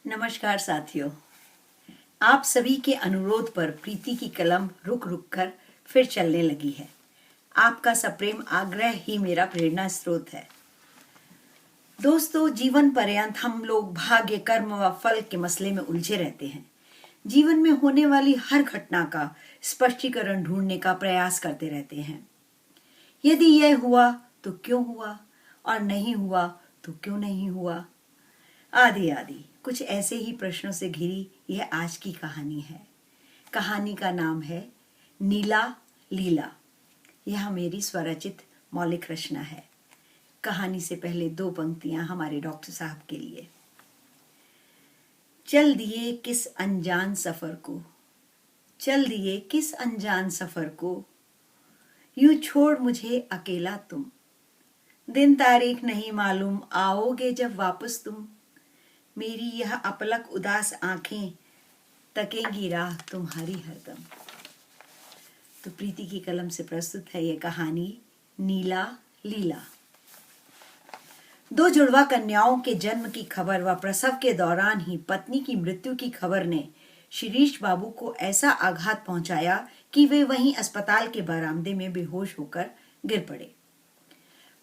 नमस्कार साथियों। आप सभी के अनुरोध पर प्रीति की कलम रुक रुक कर फिर चलने लगी है। आपका सप्रेम आग्रह ही मेरा प्रेरणा स्रोत है। दोस्तों, जीवन पर्यंत हम लोग भाग्य, कर्म व फल के मसले में उलझे रहते हैं। जीवन में होने वाली हर घटना का स्पष्टीकरण ढूंढने का प्रयास करते रहते हैं। यदि यह हुआ तो क्यों हुआ, और नहीं हुआ तो क्यों नहीं हुआ, आदि आदि कुछ ऐसे ही प्रश्नों से घिरी यह आज की कहानी है। कहानी का नाम है नीला लीला। यह मेरी स्वरचित मौलिक रचना है। कहानी से पहले दो पंक्तियां हमारे डॉक्टर साहब के लिए। चल दिए किस अनजान सफर को, चल दिए किस अनजान सफर को, यूं छोड़ मुझे अकेला तुम। दिन तारीख नहीं मालूम, आओगे जब वापस तुम। मेरी यह अपलक उदास आंखें तकेंगी राह तुम्हारी हरदम। तो प्रीति की कलम से प्रस्तुत है यह कहानी नीला लीला। दो जुड़वा कन्याओं के जन्म की खबर व प्रसव के दौरान ही पत्नी की मृत्यु की खबर ने शिरीष बाबू को ऐसा आघात पहुंचाया कि वे वहीं अस्पताल के बरामदे में बेहोश होकर गिर पड़े।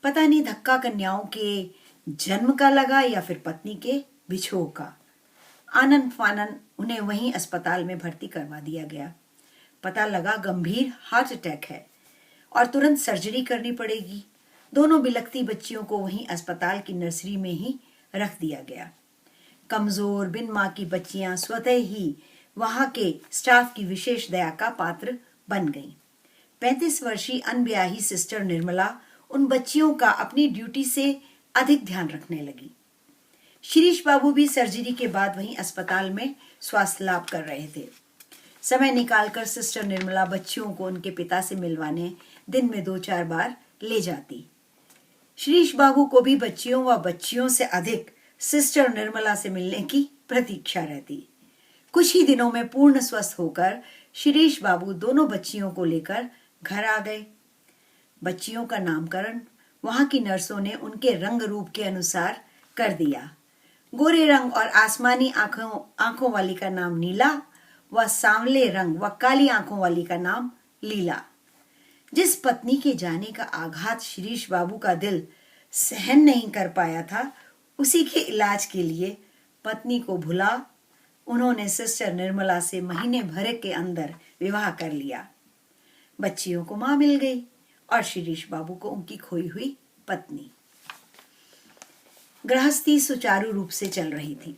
पता नहीं धक्का कन्याओं के जन्म का लगा या फिर पत्नी के बिछोह का। आनन फानन उन्हें वहीं अस्पताल में भर्ती करवा दिया गया। पता लगा गंभीर हार्ट अटैक है और तुरंत सर्जरी करनी पड़ेगी। दोनों बिलखती बच्चियों को वहीं अस्पताल की नर्सरी में ही रख दिया गया। कमजोर बिन मां की बच्चियां स्वतः ही वहां के स्टाफ की विशेष दया का पात्र बन गईं। 35 वर्षीय अनब्याही सिस्टर निर्मला उन बच्चियों का अपनी ड्यूटी से अधिक ध्यान रखने लगी। शिरीष बाबू भी सर्जरी के बाद वहीं अस्पताल में स्वास्थ्य लाभ कर रहे थे। समय निकालकर सिस्टर निर्मला बच्चियों को उनके पिता से मिलवाने दिन में 2-4 बार ले जाती। शिरीष बाबू को भी बच्चियों व बच्चियों से अधिक सिस्टर निर्मला से मिलने की प्रतीक्षा रहती। कुछ ही दिनों में पूर्ण स्वस्थ होकर शिरीष बाबू दोनों बच्चियों को लेकर घर आ गए। बच्चियों का नामकरण वहां की नर्सों ने उनके रंग रूप के अनुसार कर दिया। गोरे रंग और आसमानी आंखों वाली का नाम नीला व सांवले रंग व काली आंखों वाली का नाम लीला। जिस पत्नी के जाने का आघात शिरीष बाबू का दिल सहन नहीं कर पाया था, उसी के इलाज के लिए पत्नी को भुला उन्होंने सिस्टर निर्मला से महीने भर के अंदर विवाह कर लिया। बच्चियों को मां मिल गई और शिरीष बाबू को उनकी खोई हुई पत्नी। गृहस्थी सुचारू रूप से चल रही थी।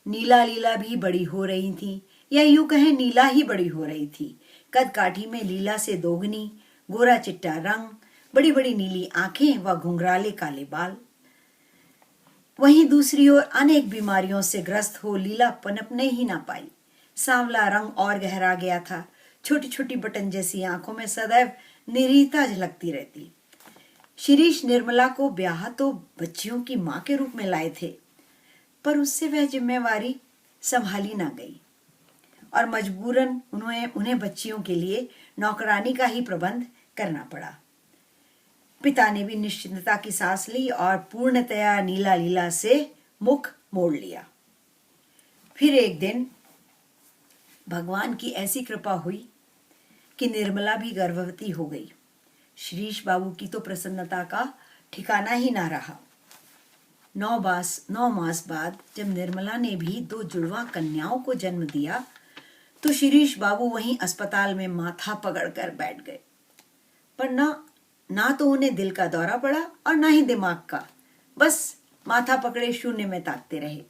नीला लीला भी बड़ी हो रही थी, या यूं कहें नीला ही बड़ी हो रही थी। कद काठी में लीला से दोगुनी, गोरा चिट्टा रंग, बड़ी बड़ी नीली आंखें व घुंघराले काले बाल। वहीं दूसरी ओर अनेक बीमारियों से ग्रस्त हो लीला पनपने ही ना पाई। सांवला रंग और गहरा गया था। छोटी छोटी बटन जैसी आंखों में सदैव निरीता झलकती रहती। शिरीष निर्मला को ब्याह तो बच्चियों की मां के रूप में लाए थे, पर उससे वह जिम्मेवारी संभाली ना गई और मजबूरन उन्हें बच्चियों के लिए नौकरानी का ही प्रबंध करना पड़ा। पिता ने भी निश्चिंतता की सांस ली और पूर्णतया नीला लीला से मुख मोड़ लिया। फिर एक दिन भगवान की ऐसी कृपा हुई कि निर्मला भी गर्भवती हो गई। शिरीष बाबू की तो प्रसन्नता का ठिकाना ही ना रहा। 9 मास बाद जब निर्मला ने भी 2 जुड़वा कन्याओं को जन्म दिया, तो शिरीष बाबू वहीं अस्पताल में माथा पकड़कर बैठ गए। पर ना तो उन्हें दिल का दौरा पड़ा और ना ही दिमाग का। बस माथा पकड़े शून्य में ताकते रहे।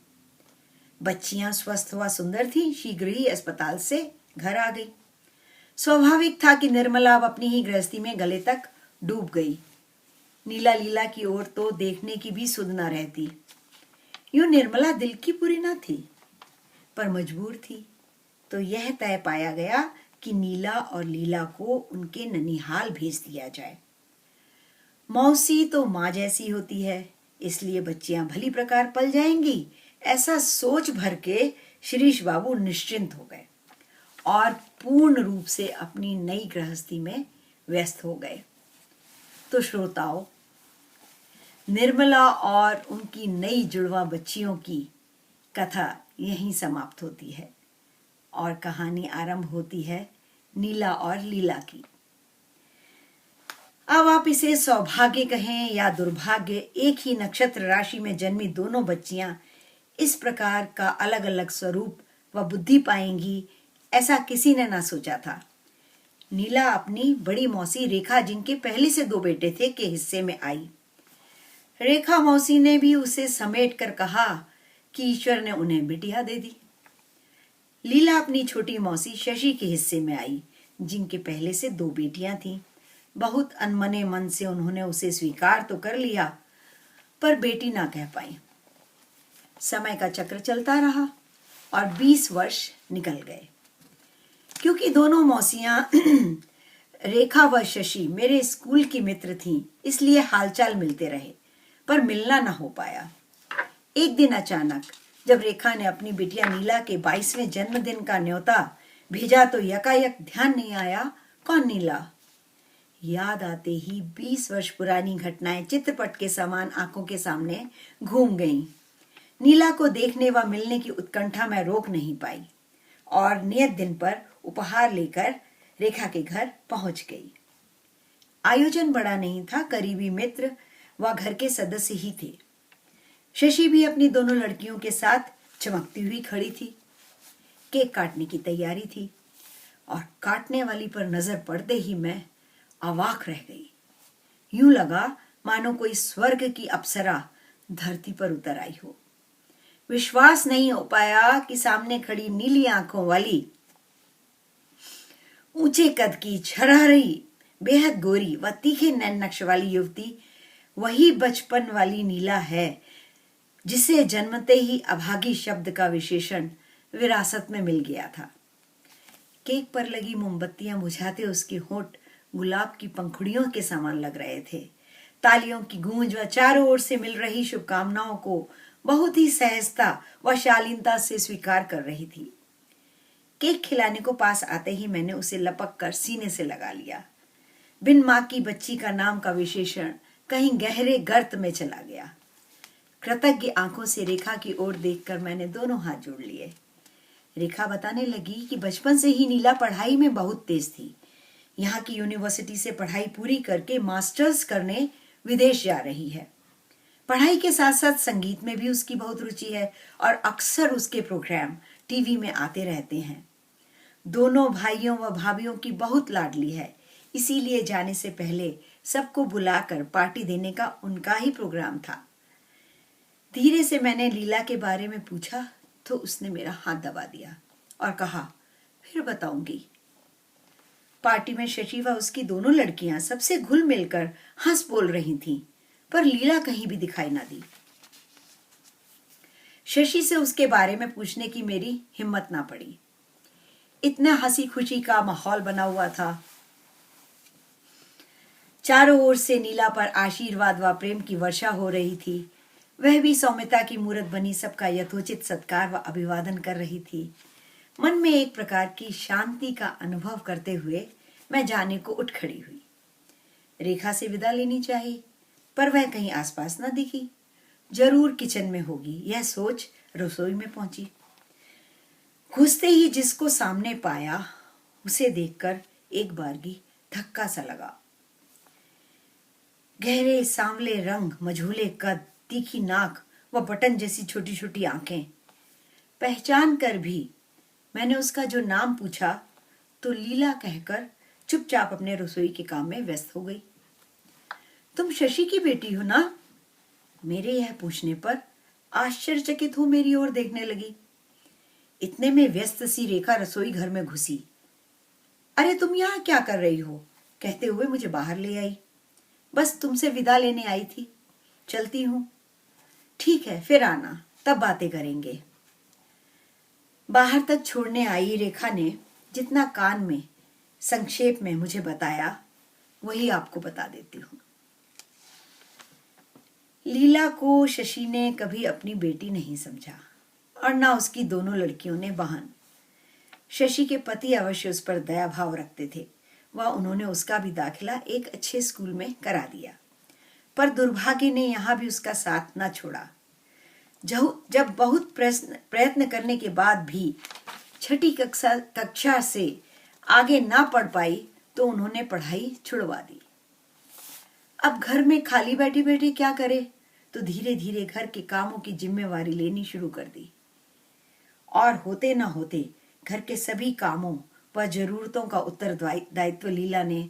बच्चियां स्वस्थ व सुंदर थी, शीघ्र ही अस्पताल से घर आ गई। स्वाभाविक था कि निर्मला अब अपनी ही गृहस्थी में गले तक डूब गई। नीला लीला की ओर तो देखने की भी सुध न रहती। यूं निर्मला दिल की पूरी न थी, पर मजबूर थी। तो यह तय पाया गया कि नीला और लीला को उनके ननिहाल भेज दिया जाए। मौसी तो माँ जैसी होती है, इसलिए बच्चियां भली प्रकार पल जाएंगी, ऐसा सोच भर के शिरीष बाबू निश्चिंत हो गए और पूर्ण रूप से अपनी नई गृहस्थी में व्यस्त हो गए। तो श्रोताओं, निर्मला और उनकी नई जुड़वा बच्चियों की कथा यहीं समाप्त होती है और कहानी आरंभ होती है नीला और लीला की। अब आप इसे सौभाग्य कहें या दुर्भाग्य, एक ही नक्षत्र राशि में जन्मी दोनों बच्चियां इस प्रकार का अलग अलग स्वरूप व बुद्धि पाएंगी, ऐसा किसी ने ना सोचा था। नीला अपनी बड़ी मौसी रेखा, जिनके पहले से 2 बेटे थे, के हिस्से में आई। रेखा मौसी ने भी उसे समेट कर कहा कि ईश्वर ने उन्हें बिटिया दे दी। लीला अपनी छोटी मौसी शशि के हिस्से में आई, जिनके पहले से 2 बेटियां थीं। बहुत अनमने मन से उन्होंने उसे स्वीकार तो कर लिया, पर बेटी ना कह पाई। समय का चक्र चलता रहा और 20 वर्ष निकल गए। क्योंकि दोनों मौसियां रेखा व शशि मेरे स्कूल की मित्र थीं, इसलिए हालचाल मिलते रहे, पर मिलना न हो पाया। एक दिन अचानक जब रेखा ने अपनी बिटिया नीला के 22वें जन्मदिन का न्योता भेजा तो यकायक ध्यान नहीं आया कौन नीला। याद आते ही 20 वर्ष पुरानी घटनाएं चित्रपट के समान आंखों के सामने घूम गईं। नीला को देखने व मिलने की उत्कंठा मैं रोक नहीं पाई और नियत दिन पर उपहार लेकर रेखा के घर पहुंच गई। आयोजन बड़ा नहीं था, करीबी मित्र व घर के सदस्य ही थे। शशि भी अपनी दोनों लड़कियों के साथ चमकती हुई खड़ी थी। केक काटने की तैयारी थी और काटने वाली पर नजर पड़ते ही मैं अवाक रह गई। यूं लगा मानो कोई स्वर्ग की अप्सरा धरती पर उतर आई हो। विश्वास नहीं हो पाया कि सामने खड़ी नीली आंखों वाली, ऊंचे कद की, झरहरी, बेहद गोरी व तीखे नैन नक्श वाली युवती वही बचपन वाली नीला है जिसे जन्मते ही अभागी शब्द का विशेषण विरासत में मिल गया था। केक पर लगी मोमबत्तियां बुझाते उसके होंठ गुलाब की पंखुड़ियों के समान लग रहे थे। तालियों की गूंज व चारों ओर से मिल रही शुभकामनाओं को बहुत ही सहजता व शालीनता से स्वीकार कर रही थी। केक खिलाने को पास आते ही मैंने उसे लपक कर सीने से लगा लिया। बिन माँ की बच्ची का नाम का विशेषण कहीं गहरे गर्त में चला गया। कृतज्ञ आंखों से रेखा की ओर देखकर मैंने दोनों हाथ जोड़ लिए। रेखा बताने लगी कि बचपन से ही नीला पढ़ाई में बहुत तेज थी। यहाँ की यूनिवर्सिटी से पढ़ाई पूरी करके मास्टर्स करने विदेश जा रही है। पढ़ाई के साथ साथ संगीत में भी उसकी बहुत रुचि है और अक्सर उसके प्रोग्राम टीवी में आते रहते हैं। दोनों भाइयों व भाभियों की बहुत लाडली है, इसीलिए जाने से पहले सबको बुलाकर पार्टी देने का उनका ही प्रोग्राम था। धीरे से मैंने लीला के बारे में पूछा तो उसने मेरा हाथ दबा दिया और कहा, फिर बताऊंगी। पार्टी में शशि व उसकी दोनों लड़कियां सबसे घुल मिलकर हंस बोल रही थीं, पर लीला कहीं भी दिखाई ना दी। शशि से उसके बारे में पूछने की मेरी हिम्मत ना पड़ी। इतना हंसी खुशी का माहौल बना हुआ था। चारों ओर से नीला पर आशीर्वाद व प्रेम की वर्षा हो रही थी। वह भी सौम्यता की मूरत बनी सबका यथोचित सत्कार व अभिवादन कर रही थी। मन में एक प्रकार की शांति का अनुभव करते हुए मैं जाने को उठ खड़ी हुई। रेखा से विदा लेनी चाहिए, पर वह कहीं आसपास न दिखी। जरूर किचन में होगी, यह सोच रसोई में पहुंची। घुसते ही जिसको सामने पाया उसे देखकर एक बारगी धक्का सा लगा। गहरे सांवले रंग, मझोले कद, तीखी नाक व बटन जैसी छोटी छोटी आंखें। पहचान कर भी मैंने उसका जो नाम पूछा तो लीला कहकर चुपचाप अपने रसोई के काम में व्यस्त हो गई। तुम शशि की बेटी हो ना? मेरे यह पूछने पर आश्चर्यचकित हो मेरी ओर देखने लगी। इतने में व्यस्त सी रेखा रसोई घर में घुसी। अरे तुम यहाँ क्या कर रही हो? कहते हुए मुझे बाहर ले आई। बस तुमसे विदा लेने आई थी, चलती हूं। ठीक है, फिर आना, तब बातें करेंगे। बाहर तक छोड़ने आई रेखा ने जितना कान में संक्षेप में मुझे बताया वही आपको बता देती हूँ। लीला को शशि ने कभी अपनी बेटी नहीं समझा और ना उसकी दोनों लड़कियों ने बहन। शशि के पति अवश्य उस पर दया भाव रखते थे व उन्होंने उसका भी दाखिला एक अच्छे स्कूल में करा दिया, पर दुर्भाग्य ने यहाँ भी उसका साथ न छोड़ा। जब बहुत प्रयत्न करने के बाद भी छठी कक्षा से आगे ना पढ़ पाई तो उन्होंने पढ़ाई छुड़वा दी। अब घर में खाली बैठे बैठे क्या करे, तो धीरे धीरे घर के कामों की जिम्मेवारी लेनी शुरू कर दी और होते न होते घर के सभी कामों व जरूरतों का उत्तरदायित्व लीला ने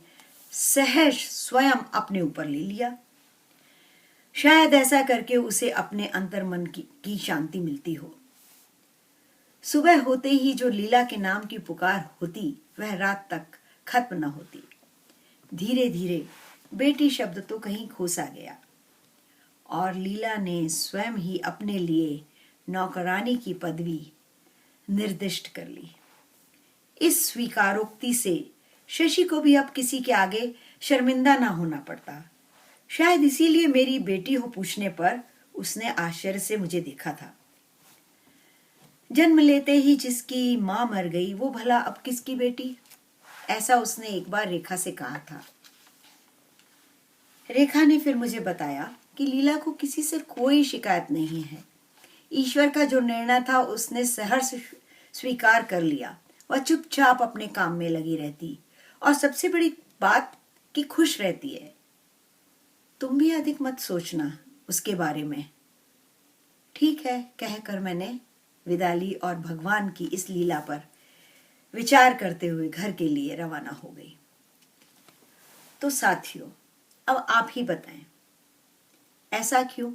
सहज स्वयं अपने ऊपर ले लिया। शायद ऐसा करके उसे अपने अंतर्मन की शांति मिलती हो। सुबह होते ही जो लीला के नाम की पुकार होती वह रात तक खत्म न होती। धीरे धीरे बेटी शब्द तो कहीं खोसा गया और लीला ने स्वयं ही अपने लिए नौकरानी की पदवी निर्दिष्ट कर ली। इस स्वीकारोक्ति से शशि को भी अब किसी के आगे शर्मिंदा ना होना पड़ता। शायद इसीलिए मेरी बेटी हो पूछने पर उसने आश्चर्य से मुझे देखा था। जन्म लेते ही जिसकी मां मर गई वो भला अब किसकी बेटी, ऐसा उसने एक बार रेखा से कहा था। रेखा ने फिर मुझे बताया कि लीला को किसी से कोई शिकायत नहीं है। ईश्वर का जो निर्णय था उसने सहर्ष स्वीकार कर लिया। वह चुपचाप अपने काम में लगी रहती और सबसे बड़ी बात कि खुश रहती है। तुम भी अधिक मत सोचना उसके बारे में। ठीक है, कहकर मैंने विदा ली और भगवान की इस लीला पर विचार करते हुए घर के लिए रवाना हो गई। तो साथियों, अब आप ही बताएं, ऐसा क्यों?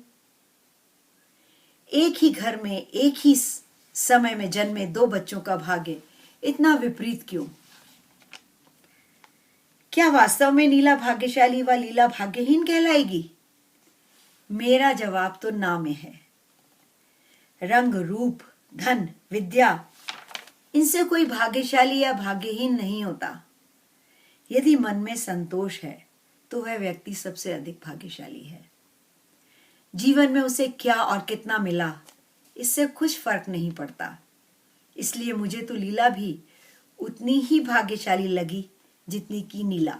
एक ही घर में एक ही समय में जन्मे दो बच्चों का भाग्य इतना विपरीत क्यों? क्या वास्तव में नीला भाग्यशाली व लीला भाग्यहीन कहलाएगी? मेरा जवाब तो ना में है। रंग, रूप, धन, विद्या, इनसे कोई भाग्यशाली या भाग्यहीन नहीं होता। यदि मन में संतोष है तो वह व्यक्ति सबसे अधिक भाग्यशाली है। जीवन में उसे क्या और कितना मिला इससे कुछ फर्क नहीं पड़ता। इसलिए मुझे तो लीला भी उतनी ही भाग्यशाली लगी जितनी की नीला।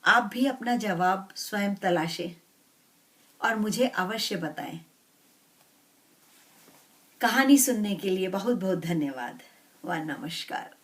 आप भी अपना जवाब स्वयं तलाशें और मुझे अवश्य बताएं। कहानी सुनने के लिए बहुत बहुत धन्यवाद व नमस्कार।